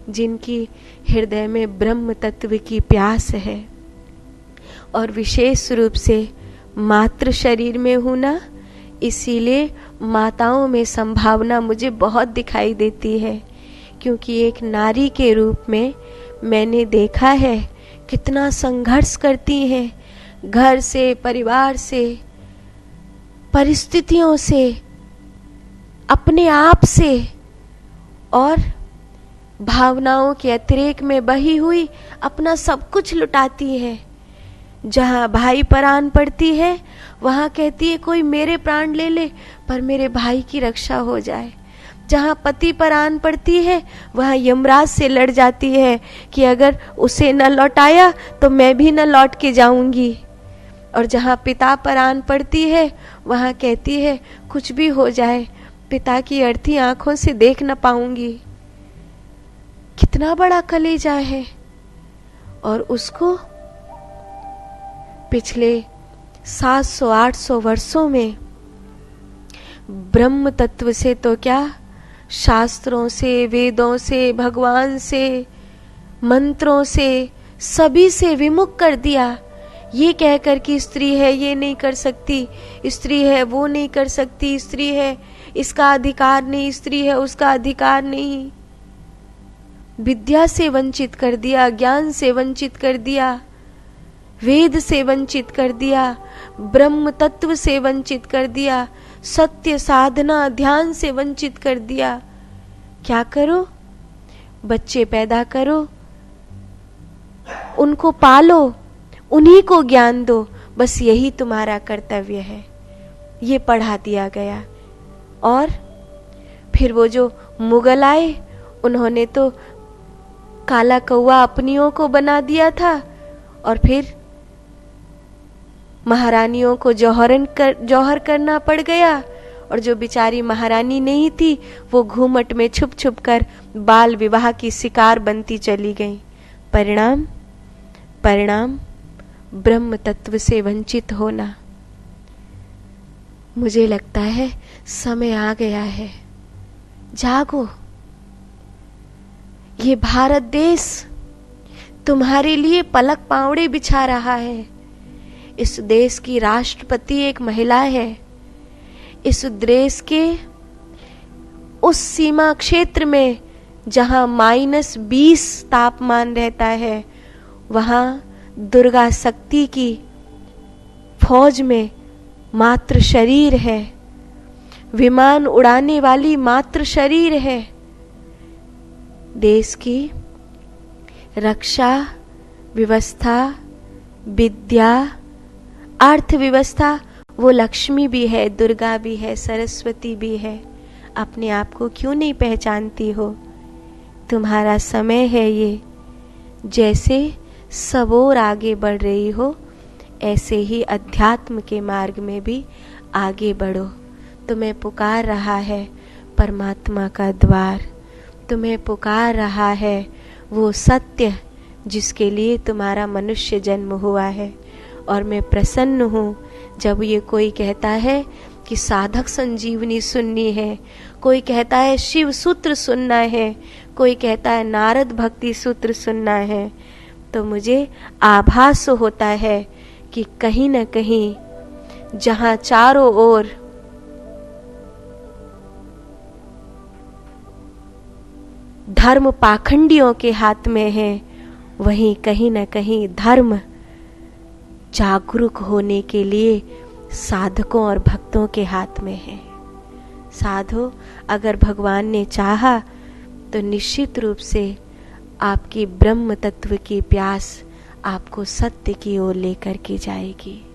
जिनकी हृदय में ब्रह्म तत्व की प्यास है। और विशेष रूप से मातृ शरीर में हूँ ना, इसीलिए माताओं में संभावना मुझे बहुत दिखाई देती है, क्योंकि एक नारी के रूप में मैंने देखा है कितना संघर्ष करती हैं, घर से, परिवार से, परिस्थितियों से, अपने आप से, और भावनाओं के अतिरेक में बही हुई अपना सब कुछ लुटाती है। जहाँ भाई प्राण पड़ती है वहाँ कहती है कोई मेरे प्राण ले ले पर मेरे भाई की रक्षा हो जाए। जहाँ पति प्राण पड़ती है वहाँ यमराज से लड़ जाती है कि अगर उसे न लौटाया तो मैं भी न लौट के जाऊंगी। और जहाँ पिता प्राण पड़ती है वहाँ कहती है कुछ भी हो जाए पिता की अर्थी आंखों से देख न पाऊंगी। कितना बड़ा कलेजा है। और उसको पिछले 700-800 वर्षों में ब्रह्म तत्व से तो क्या, शास्त्रों से, वेदों से, भगवान से, मंत्रों से, सभी से विमुख कर दिया। ये कहकर कि स्त्री है ये नहीं कर सकती, स्त्री है वो नहीं कर सकती, स्त्री है इसका अधिकार नहीं, स्त्री है उसका अधिकार नहीं। विद्या से वंचित कर दिया, ज्ञान से वंचित कर दिया, वेद से वंचित कर दिया, ब्रह्म तत्व से वंचित कर दिया, सत्य साधना ध्यान से वंचित कर दिया। क्या करो? बच्चे पैदा करो, उनको पालो, उन्हीं को ज्ञान दो, बस यही तुम्हारा कर्तव्य है। ये पढ़ा दिया गया। और फिर वो जो मुगल आए उन्होंने तो काला कौवा अपनियों को बना दिया था, और फिर महारानियों को जौहर करना पड़ गया। और जो बेचारी महारानी नहीं थी वो घूमट में छुप छुप कर बाल विवाह की शिकार बनती चली गई। परिणाम ब्रह्म तत्व से वंचित होना। मुझे लगता है समय आ गया है, जागो। ये भारत देश तुम्हारे लिए पलक पावड़े बिछा रहा है। इस देश की राष्ट्रपति एक महिला है। इस देश के उस सीमा क्षेत्र में जहां -20 तापमान रहता है वहां दुर्गा शक्ति की फौज में मात्र शरीर है, विमान उड़ाने वाली मात्र शरीर है। देश की रक्षा व्यवस्था, विद्या, अर्थव्यवस्था, वो लक्ष्मी भी है, दुर्गा भी है, सरस्वती भी है। अपने आप को क्यों नहीं पहचानती हो? तुम्हारा समय है ये। जैसे सब और आगे बढ़ रही हो ऐसे ही अध्यात्म के मार्ग में भी आगे बढ़ो। तुम्हें पुकार रहा है परमात्मा का द्वार, तुम्हें पुकार रहा है वो सत्य जिसके लिए तुम्हारा मनुष्य जन्म हुआ है। और मैं प्रसन्न हूँ जब ये कोई कहता है कि साधक संजीवनी सुननी है, कोई कहता है शिव सूत्र सुनना है, कोई कहता है नारद भक्ति सूत्र सुनना है, तो मुझे आभास होता है कि कहीं न कहीं जहाँ चारों ओर धर्म पाखंडियों के हाथ में है, वहीं कहीं न कहीं धर्म जागरूक होने के लिए साधकों और भक्तों के हाथ में है। साधो, अगर भगवान ने चाहा तो निश्चित रूप से आपकी ब्रह्म तत्व की प्यास आपको सत्य की ओर लेकर के जाएगी।